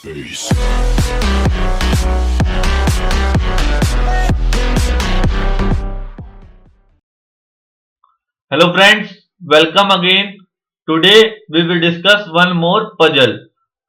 Peace. Hello friends, welcome again. Today we will discuss one more puzzle.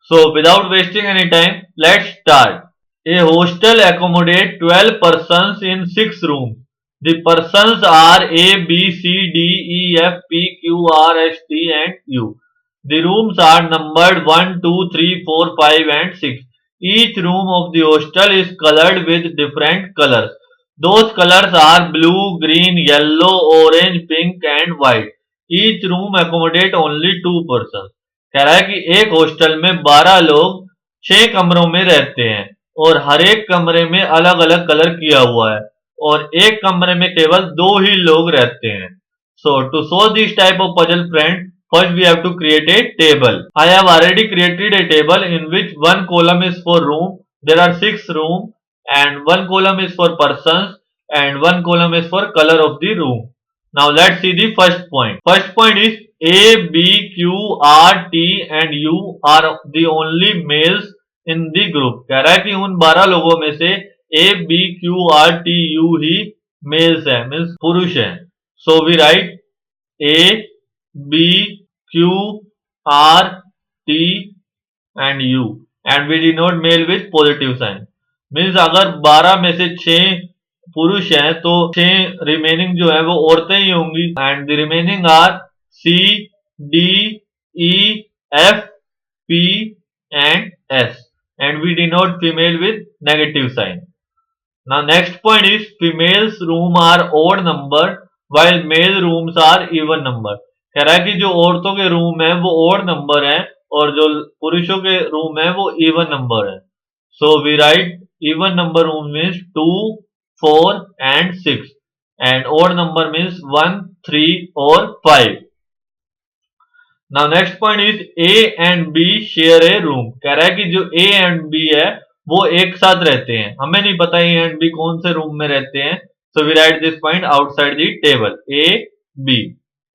So without wasting any time, let's start. A hostel accommodates 12 persons in 6 rooms. The persons are A, B, C, D, E, F, P, Q, R, S, T and U. The rooms are numbered 1, 2, 3, 4, 5 and 6. Each room of the hostel is colored with different colors. Those colors are blue, green, yellow, orange, pink and white. Each room accommodate only 2 persons. कह रहा है कि एक hostel में 12 लोग 6 कमरों में रहते हैं और हर एक कमरे में अलग अलग कलर किया हुआ है और एक कमरे में केवल 2 ही लोग रहते हैं. So to solve this type of puzzle friend, first we have to create a table. I have already created a table in which one column is for room. There are 6 rooms and one column is for persons and one column is for color of the room. Now let's see the first point. First point is A, B, Q, R, T and U are the only males in the group. कह रहा है कि उन 12 लोगों में से A, B, Q, R, T, U he males हैं, means पुरुष हैं. So we write A, B, Q, R, T and U and we denote male with positive sign. Means अगर 12 में से 6 पुरुष हैं तो 6 रिमेनिंग जो है वो औरतें ही होंगी and the remaining R C D E F P and S and we denote female with negative sign. Now next point is females room are odd number while male rooms are even number. कह रहा है कि जो औरतों के room है वो odd number है और जो पुरुषों के रूम है वो इवन नंबर है. So we write even number room means 2, 4 and 6 and odd number means 1, 3 or 5. Now next point is A and B share a room. कह रहा है कि जो A and B है वो एक साथ रहते हैं. हमें नहीं पता A and B कौन से रूम में रहते हैं. So we write this point outside the table. A, B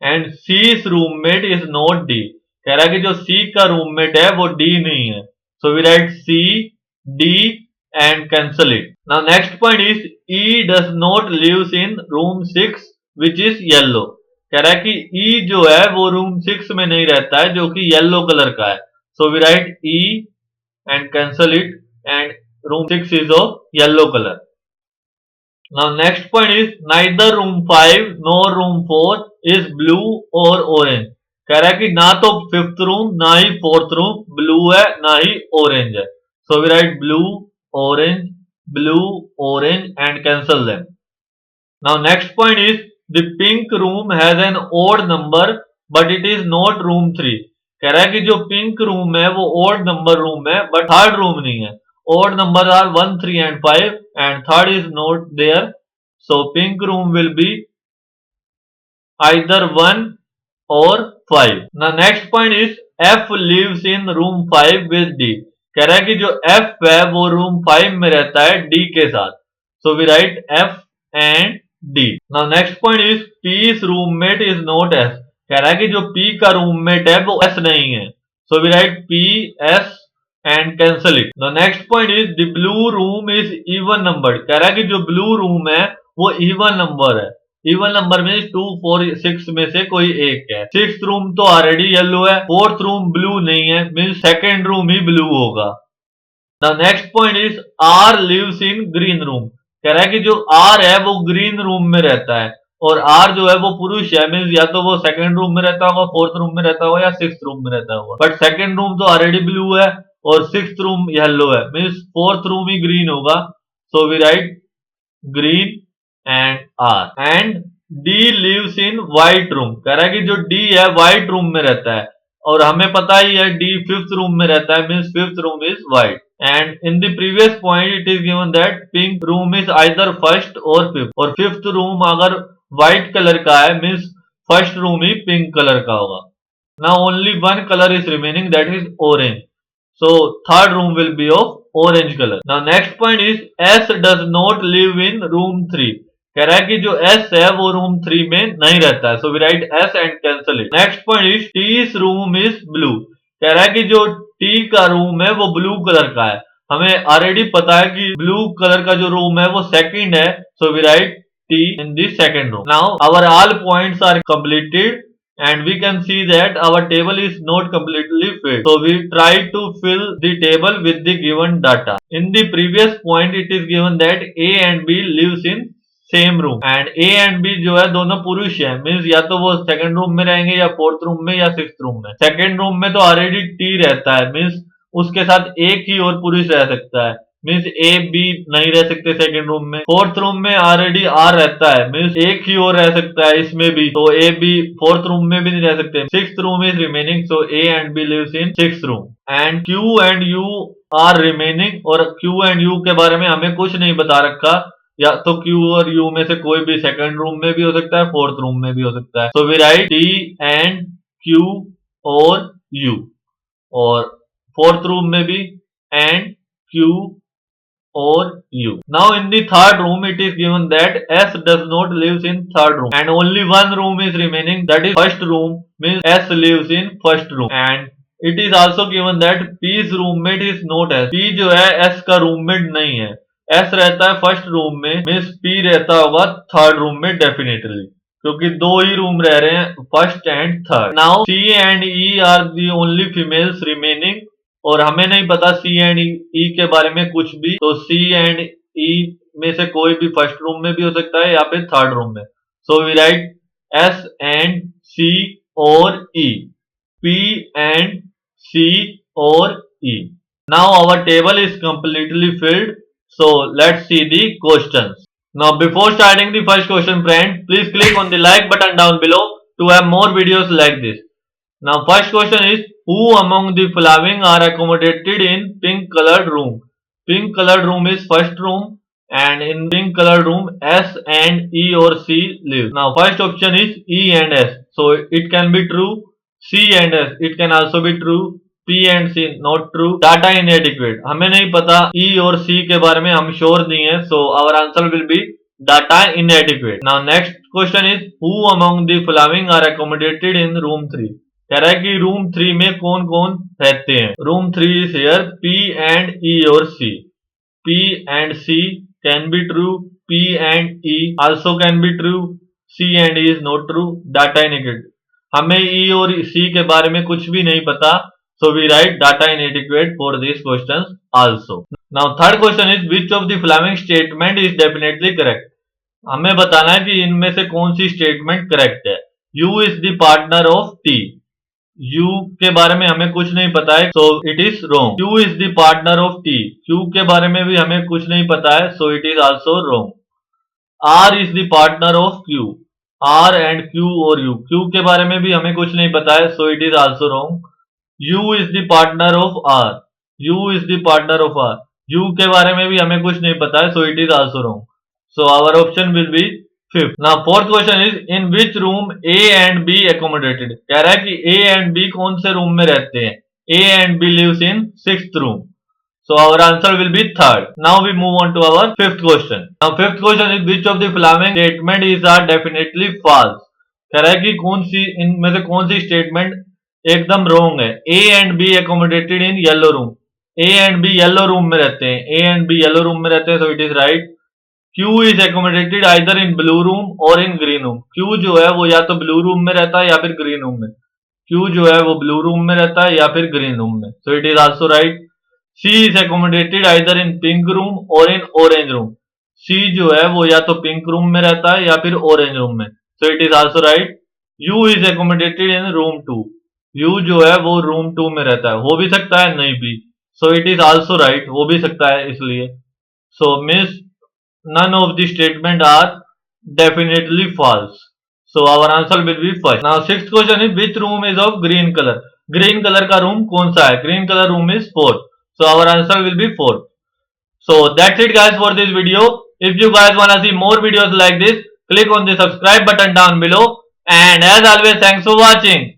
and C's roommate is not D. कह रहा है कि जो C का रूममेट है वो D नहीं है. So we write C, D and cancel it. Now next point is E does not lives in room 6 which is yellow. कह रहा है कि E जो है वो रूम 6 में नहीं रहता है जो कि येलो कलर का है. So we write E and cancel it and room 6 is of yellow color. Now next point is neither room 5 nor room 4 is blue or orange. कह रहा है कि ना तो 5th रूम ना ही 4th रूम ब्लू है ना ही ऑरेंज है. So we write blue, orange, blue, orange and cancel them. Now next point is the pink room has an odd number but it is not room 3. कह रहा है कि जो pink room है वो odd number रूम है but third room नहीं है. Odd number are 1, 3 and 5 and third is not there. So pink room will be either 1 or 5. Now next point is F lives in room 5 with D. कह रहा है कि जो F है वो रूम 5 में रहता है D के साथ. So we write F and D. Now next point is P's roommate is not S. कह रहा है कि जो P का रूममेट है वो S नहीं है. So we write P, S and cancel it. Now next point is the blue room is even numbered. कह रहा है कि जो blue room है वो even number है. इवन नंबर में 2, 4, 6 में से कोई एक है. 6th रूम तो ऑलरेडी येलो है. 4th रूम ब्लू नहीं है मीन्स सेकेंड रूम ही ब्लू होगा. The next point is R lives in green room. कह रहा है कि जो आर है वो ग्रीन रूम में रहता है और आर जो है वो पुरुष है मीन्स या तो वो सेकेंड रूम में रहता होगा, 4th रूम में रहता होगा या 6th रूम में रहता होगा. बट सेकेंड रूम तो ऑलरेडी ब्लू है और 6th रूम येलो है मीन्स 4th रूम ही ग्रीन होगा. So we write green and R and D lives in white room. कह रहा है कि जो D है white room में रहता है और हमें पता ही है D 5th रूम में रहता है means 5th room is white. And in the previous point it is given that pink room is either first or 5th. और 5th room अगर white color का है means first room ही pink color का होगा. Now only one color is remaining that is orange. So third room will be of orange color. Now next point is S does not live in room 3. कह रहा है कि जो S है वो room 3 में नहीं रहता है. So we write S and cancel it. Next point is T's room is blue. कह रहा है कि जो टी का रूम है वो ब्लू कलर का है, हमें ऑलरेडी पता है कि ब्लू कलर का जो रूम है वो सेकंड है, so we write T in the second room. Now our all points are completed and we can see that our table is not completely filled. So we try to fill the table with the given data. In the previous point it is given that A and B lives in same room and A and B जो है दोनों पुरुष है, means या तो वो second room में रहेंगे या फोर्थ रूम में या सिक्स्थ रूम में. सेकंड रूम में तो ऑलरेडी टी रहता है, मीन्स उसके साथ एक ही और पुरुष रह सकता है, मीन्स ए बी नहीं रह सकते सेकंड रूम में. फोर्थ रूम में ऑलरेडी आर रहता है, मीन्स एक ही और रह सकता है इसमें भी, तो ए बी फोर्थ रूम में भी नहीं रह सकते. Sixth room is remaining, so A and B lives in sixth room and Q and U are remaining. और क्यू एंड यू के बारे में हमें कुछ नहीं बता रखा, या तो क्यू और यू में से कोई भी सेकंड रूम में भी हो सकता है, फोर्थ रूम में भी हो सकता है. So we write T and Q और यू, और फोर्थ रूम में भी and Q or U. Now in the third room it is given that S does not lives in third room and only one room is remaining, that is first room, means S lives in first room. And it is also given that P's roommate is not S. P जो है S का roommate नहीं है, S रहता है first room में, means P रहता होगा थर्ड रूम में डेफिनेटली, क्योंकि दो ही रूम रह रहे हैं, first and third. Now C and E are the only females remaining, और हमें नहीं पता सी एंड ई के बारे में कुछ भी, तो सी एंड ई में से कोई भी फर्स्ट रूम में भी हो सकता है या फिर थर्ड रूम में. So we write S and C or E, P and C or E. Now our table is completely filled, so let's see the questions. Now before starting the first question friend, please click on the like button down below to have more videos like this. Now first question is, who among the following are accommodated in pink colored room? Pink colored room is first room and in pink colored room S and E or C live. Now first option is E and S, so it can be true. C and S, it can also be true. P and C not true. Data inadequate, हमें नहीं पता E और C के बारे में, हम sure नहीं है, so our answer will be data inadequate. Now next question is, who among the following are accommodated in room 3? कह रहा है कि रूम 3 में कौन कौन रहते हैं. Room 3 is here P and E और C. P and C can be true. P and E also can be true. C and E is not true. Data inadequate, हमें E और C के बारे में कुछ भी नहीं पता, so we write data inadequate for these questions also. Now third question is, which of the following statement is definitely correct? हमें बताना है कि इनमें से कौन सी स्टेटमेंट करेक्ट है. U is the partner of T. U के बारे में हमें कुछ नहीं पता है, so it is wrong. Q is the partner of T. Q के बारे में भी हमें कुछ नहीं पता है, so it is also wrong. R is the partner of Q. R and Q और U. Q के बारे में भी हमें कुछ नहीं पता है, so it is also wrong. U is the partner of R. U is the partner of R. U के बारे में भी हमें कुछ नहीं पता है, so it is also wrong. So our option will be fifth. Now fourth question is, in which room A and B accommodated? कह रहा है कि A and B कौन से रूम में रहते हैं. A and B lives in sixth room. So our answer will be third. Now we move on to our fifth question. Now fifth question is, which of the following statement is are definitely false? कह रहा है कि कौन सी इनमें से कौन सी statement एकदम wrong है. A and B accommodated in yellow room. A and B yellow room में रहते हैं. A and B yellow room में रहते हैं, so it is right. Q is accommodated either in blue room or in green room. Q जो है वो या तो ब्लू रूम में रहता है या फिर ग्रीन रूम में. Q जो है वो ब्लू रूम में रहता है या फिर ग्रीन रूम में, so it is also right. C is accommodated either in pink room or in orange room. C जो है वो या तो पिंक रूम में रहता है या फिर ऑरेंज रूम में, so it is also right. U is accommodated in room 2. U जो है वो रूम 2 में रहता है, हो भी सकता है नहीं भी, so it is also right. हो भी सकता है इसलिए, so miss none of the statement are definitely false. So our answer will be first. Now sixth question is, which room is of green color? Green color का room कौन सा है? Green color room is 4th. So our answer will be 4th. So that's it guys for this video. If you guys wanna see more videos like this, click on the subscribe button down below. And as always, thanks for watching.